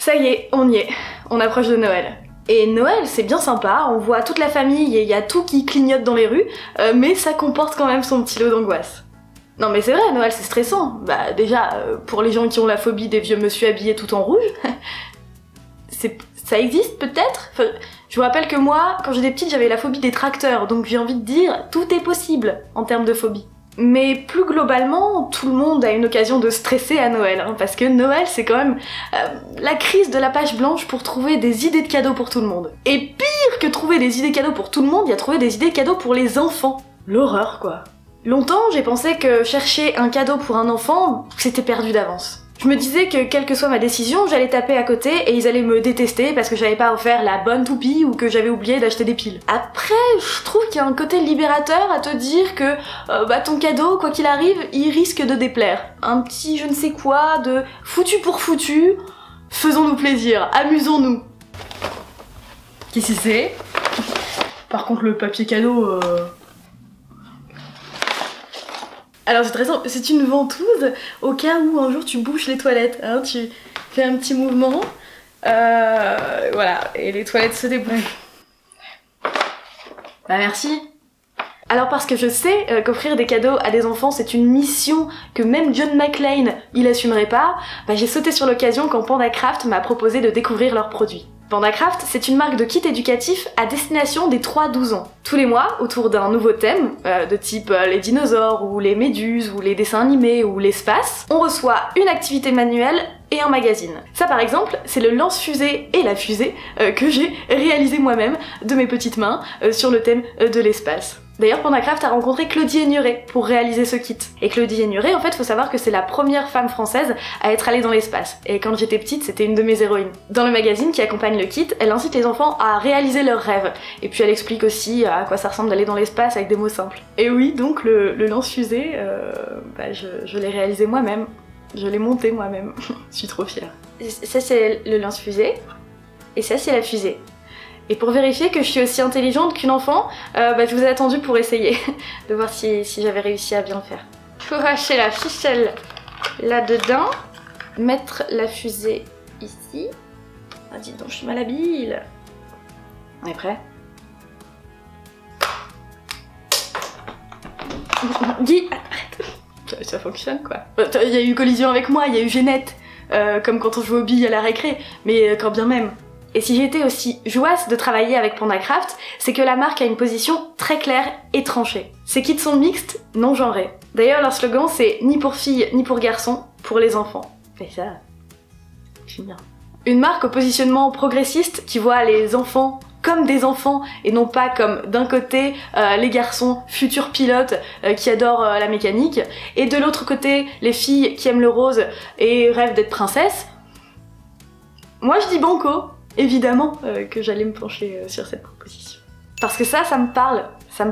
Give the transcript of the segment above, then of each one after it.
Ça y est, on y est. On approche de Noël. Et Noël, c'est bien sympa, on voit toute la famille et il y a tout qui clignote dans les rues, mais ça comporte quand même son petit lot d'angoisse. Non mais c'est vrai, Noël c'est stressant. Bah déjà, pour les gens qui ont la phobie des vieux monsieur habillés tout en rouge, ça existe peut-être. Enfin, je vous rappelle que moi, quand j'étais petite, j'avais la phobie des tracteurs, donc j'ai envie de dire, tout est possible en termes de phobie. Mais plus globalement, tout le monde a une occasion de stresser à Noël, hein, parce que Noël c'est quand même la crise de la page blanche pour trouver des idées de cadeaux pour tout le monde. Et pire que trouver des idées cadeaux pour tout le monde, il y a trouver des idées cadeaux pour les enfants. L'horreur quoi. Longtemps j'ai pensé que chercher un cadeau pour un enfant, c'était perdu d'avance. Je me disais que quelle que soit ma décision, j'allais taper à côté et ils allaient me détester parce que j'avais pas offert la bonne toupie ou que j'avais oublié d'acheter des piles. Après, je trouve qu'il y a un côté libérateur à te dire que ton cadeau, quoi qu'il arrive, il risque de déplaire. Un petit je ne sais quoi de foutu pour foutu, faisons-nous plaisir, amusons-nous. Qu'est-ce que c'est? Par contre le papier cadeau... Alors c'est très simple, c'est une ventouse au cas où un jour tu bouches les toilettes, hein, tu fais un petit mouvement, voilà, et les toilettes se débouchent. Bah merci. Alors parce que je sais qu'offrir des cadeaux à des enfants c'est une mission que même John McClane il assumerait pas, bah j'ai sauté sur l'occasion quand PandaCraft m'a proposé de découvrir leurs produits. PandaCraft, c'est une marque de kits éducatifs à destination des 3-12 ans. Tous les mois, autour d'un nouveau thème, de type les dinosaures, ou les méduses, ou les dessins animés, ou l'espace, on reçoit une activité manuelle et un magazine. Ça par exemple, c'est le lance-fusée et la fusée que j'ai réalisé moi-même de mes petites mains sur le thème de l'espace. D'ailleurs, PandaCraft a rencontré Claudie Aigneret pour réaliser ce kit. Et Claudie Aigneret, en fait, faut savoir que c'est la première femme française à être allée dans l'espace. Et quand j'étais petite, c'était une de mes héroïnes. Dans le magazine qui accompagne le kit, elle incite les enfants à réaliser leurs rêves. Et puis elle explique aussi à quoi ça ressemble d'aller dans l'espace avec des mots simples. Et oui, donc le lance-fusée, je l'ai réalisé moi-même. Je l'ai monté moi-même. Je suis trop fière. Ça c'est le lance-fusée. Et ça c'est la fusée. Et pour vérifier que je suis aussi intelligente qu'une enfant, je vous ai attendu pour essayer de voir si j'avais réussi à bien le faire. Faut racher la ficelle là-dedans, mettre la fusée ici. Ah dis donc, je suis malhabile. On est prêt? Dis, arrête. Ça fonctionne quoi. Il y a eu collision avec moi, il y a eu Génette, comme quand on joue aux billes à la récré, mais quand bien même. Et si j'étais aussi jouasse de travailler avec PandaCraft, c'est que la marque a une position très claire et tranchée. Ces kits sont mixtes, non genrés. D'ailleurs, leur slogan c'est ni pour filles ni pour garçons, pour les enfants. Et ça, j'aime bien. Une marque au positionnement progressiste qui voit les enfants comme des enfants et non pas comme d'un côté les garçons futurs pilotes qui adorent la mécanique et de l'autre côté les filles qui aiment le rose et rêvent d'être princesses. Moi je dis banco. Évidemment que j'allais me pencher sur cette proposition. Parce que ça me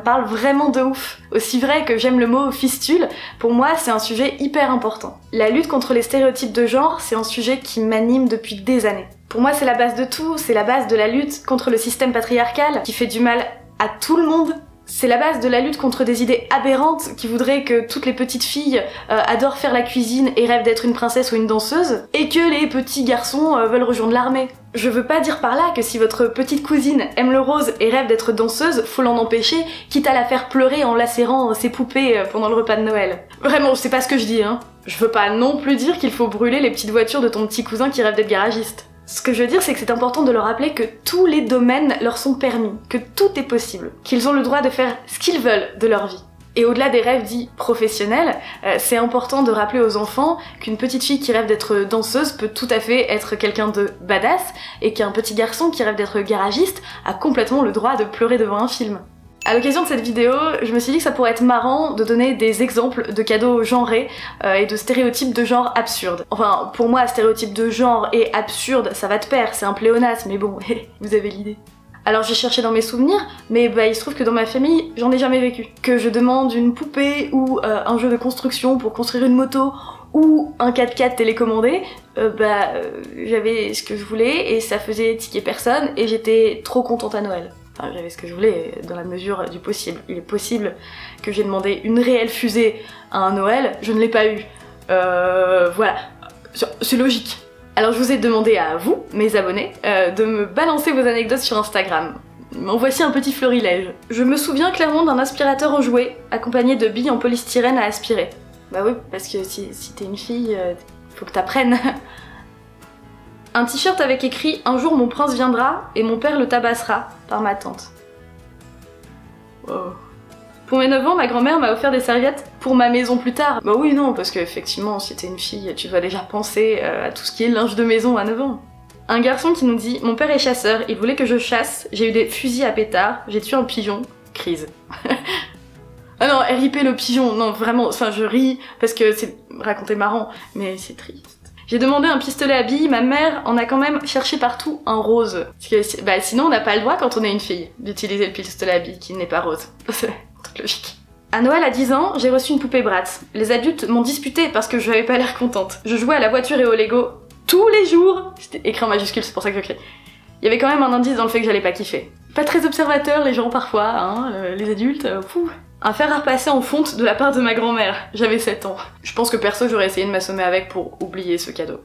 parle vraiment de ouf. Aussi vrai que j'aime le mot fistule, pour moi c'est un sujet hyper important. La lutte contre les stéréotypes de genre, c'est un sujet qui m'anime depuis des années. Pour moi c'est la base de tout, c'est la base de la lutte contre le système patriarcal qui fait du mal à tout le monde. C'est la base de la lutte contre des idées aberrantes qui voudraient que toutes les petites filles adorent faire la cuisine et rêvent d'être une princesse ou une danseuse, et que les petits garçons veulent rejoindre l'armée. Je veux pas dire par là que si votre petite cousine aime le rose et rêve d'être danseuse, faut l'en empêcher, quitte à la faire pleurer en lacérant ses poupées pendant le repas de Noël. Vraiment, c'est pas ce que je dis, hein. Je veux pas non plus dire qu'il faut brûler les petites voitures de ton petit cousin qui rêve d'être garagiste. Ce que je veux dire, c'est que c'est important de leur rappeler que tous les domaines leur sont permis, que tout est possible, qu'ils ont le droit de faire ce qu'ils veulent de leur vie. Et au-delà des rêves dits professionnels, c'est important de rappeler aux enfants qu'une petite fille qui rêve d'être danseuse peut tout à fait être quelqu'un de badass, et qu'un petit garçon qui rêve d'être garagiste a complètement le droit de pleurer devant un film. À l'occasion de cette vidéo, je me suis dit que ça pourrait être marrant de donner des exemples de cadeaux genrés et de stéréotypes de genre absurdes. Enfin, pour moi, stéréotype de genre et absurde, ça va de pair, c'est un pléonasme, mais bon, vous avez l'idée. Alors j'ai cherché dans mes souvenirs, mais il se trouve que dans ma famille, j'en ai jamais vécu. Que je demande une poupée ou un jeu de construction pour construire une moto ou un 4x4 télécommandé, j'avais ce que je voulais et ça faisait tiquer personne et j'étais trop contente à Noël. Enfin, j'avais ce que je voulais dans la mesure du possible. Il est possible que j'ai demandé une réelle fusée à un Noël, je ne l'ai pas eu. Voilà, c'est logique. Alors je vous ai demandé à vous, mes abonnés, de me balancer vos anecdotes sur Instagram. En voici un petit florilège. Je me souviens clairement d'un aspirateur en jouet, accompagné de billes en polystyrène à aspirer. Bah oui, parce que si t'es une fille, faut que t'apprennes. Un t-shirt avec écrit « Un jour mon prince viendra et mon père le tabassera » par ma tante. Wow. Pour mes 9 ans, ma grand-mère m'a offert des serviettes pour ma maison plus tard. Bah oui, non, parce qu'effectivement, si t'es une fille, tu dois déjà penser à tout ce qui est linge de maison à 9 ans. Un garçon qui nous dit « Mon père est chasseur, il voulait que je chasse, j'ai eu des fusils à pétard, j'ai tué un pigeon. Crise. » Ah non, RIP le pigeon, non vraiment, enfin je ris parce que c'est raconté marrant, mais c'est triste. J'ai demandé un pistolet à billes, ma mère en a quand même cherché partout un rose. Parce que bah, sinon on n'a pas le droit quand on est une fille d'utiliser le pistolet à billes qui n'est pas rose. C'est toute logique. À Noël à 10 ans, j'ai reçu une poupée Bratz. Les adultes m'ont disputé parce que je n'avais pas l'air contente. Je jouais à la voiture et au Lego tous les jours. C'était écrit en majuscule, c'est pour ça que je crie. Il y avait quand même un indice dans le fait que j'allais pas kiffer. Pas très observateurs les gens parfois, hein, les adultes, fou. Un fer à repasser en fonte de la part de ma grand-mère. J'avais 7 ans. Je pense que perso j'aurais essayé de m'assommer avec pour oublier ce cadeau.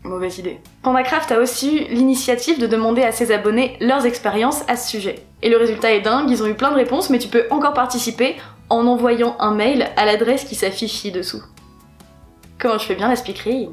Mauvaise idée. PandaCraft a aussi eu l'initiative de demander à ses abonnés leurs expériences à ce sujet. Et le résultat est dingue, ils ont eu plein de réponses, mais tu peux encore participer en envoyant un mail à l'adresse qui s'affiche ci-dessous. Comment je fais bien la speakerine.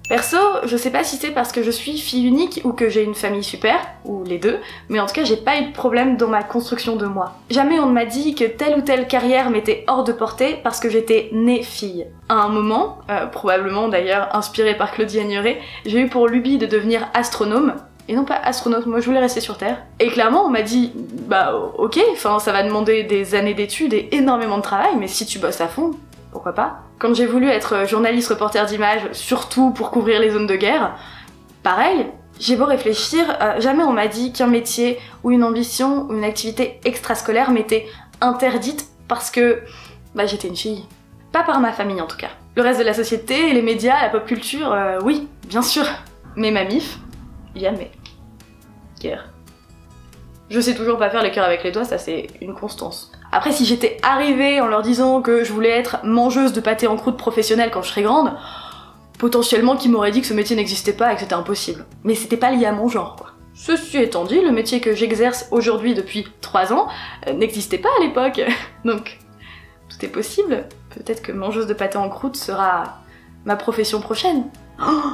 Perso, je sais pas si c'est parce que je suis fille unique ou que j'ai une famille super, ou les deux, mais en tout cas j'ai pas eu de problème dans ma construction de moi. Jamais on ne m'a dit que telle ou telle carrière m'était hors de portée parce que j'étais née fille. À un moment, probablement d'ailleurs inspirée par Claudie Agnoret, j'ai eu pour lubie de devenir astronome, et non pas astronaute, moi je voulais rester sur Terre. Et clairement on m'a dit, bah ok, enfin ça va demander des années d'études et énormément de travail, mais si tu bosses à fond, pourquoi pas? Quand j'ai voulu être journaliste reporter d'images, surtout pour couvrir les zones de guerre, pareil, j'ai beau réfléchir, jamais on m'a dit qu'un métier ou une ambition ou une activité extrascolaire m'était interdite parce que bah, j'étais une fille. Pas par ma famille en tout cas. Le reste de la société, les médias, la pop culture, oui, bien sûr. Mais ma mif, jamais. Guerre. Je sais toujours pas faire les cœurs avec les doigts, ça c'est une constance. Après si j'étais arrivée en leur disant que je voulais être mangeuse de pâté en croûte professionnelle quand je serais grande, potentiellement qu'ils m'auraient dit que ce métier n'existait pas et que c'était impossible. Mais c'était pas lié à mon genre quoi. Ceci étant dit, le métier que j'exerce aujourd'hui depuis 3 ans n'existait pas à l'époque. Donc tout est possible. Peut-être que mangeuse de pâté en croûte sera ma profession prochaine. Oh,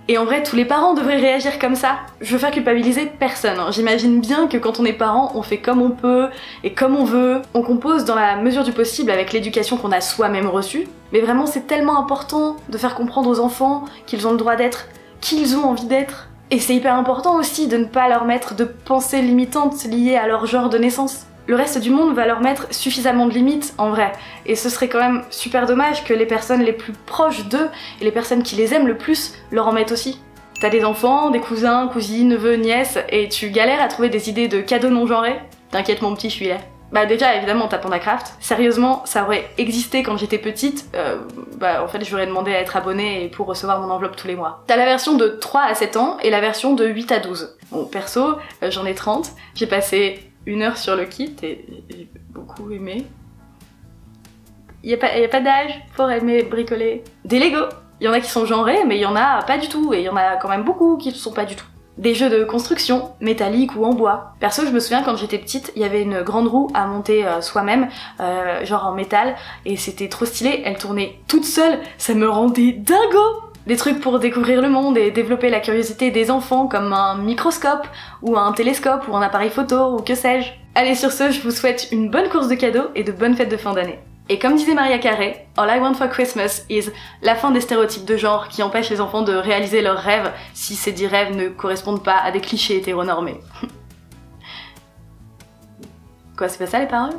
et en vrai, tous les parents devraient réagir comme ça. Je veux faire culpabiliser personne. Hein. J'imagine bien que quand on est parent, on fait comme on peut et comme on veut. On compose dans la mesure du possible avec l'éducation qu'on a soi-même reçue. Mais vraiment, c'est tellement important de faire comprendre aux enfants qu'ils ont le droit d'être qui ils ont envie d'être. Et c'est hyper important aussi de ne pas leur mettre de pensées limitantes liées à leur genre de naissance. Le reste du monde va leur mettre suffisamment de limites, en vrai. Et ce serait quand même super dommage que les personnes les plus proches d'eux, et les personnes qui les aiment le plus, leur en mettent aussi. T'as des enfants, des cousins, cousines, neveux, nièces, et tu galères à trouver des idées de cadeaux non genrés? T'inquiète mon petit, je suis là. Bah déjà, évidemment, t'as PandaCraft. Sérieusement, ça aurait existé quand j'étais petite. En fait, j'aurais demandé à être abonnée pour recevoir mon enveloppe tous les mois. T'as la version de 3 à 7 ans et la version de 8 à 12. Bon, perso, j'en ai 30. J'ai passé 1 heure sur le kit et j'ai beaucoup aimé. Y a pas d'âge pour aimer bricoler. Des Lego. Il y en a qui sont genrés, mais il y en a pas du tout. Et il y en a quand même beaucoup qui ne sont pas du tout. Des jeux de construction, métalliques ou en bois. Perso, je me souviens quand j'étais petite, il y avait une grande roue à monter soi-même, genre en métal, et c'était trop stylé, elle tournait toute seule, ça me rendait dingo! Des trucs pour découvrir le monde et développer la curiosité des enfants, comme un microscope, ou un télescope, ou un appareil photo, ou que sais-je. Allez, sur ce, je vous souhaite une bonne course de cadeaux et de bonnes fêtes de fin d'année. Et comme disait Maria Carey, All I want for Christmas is la fin des stéréotypes de genre qui empêchent les enfants de réaliser leurs rêves si ces dits rêves ne correspondent pas à des clichés hétéronormés. Quoi, c'est pas ça les paroles ?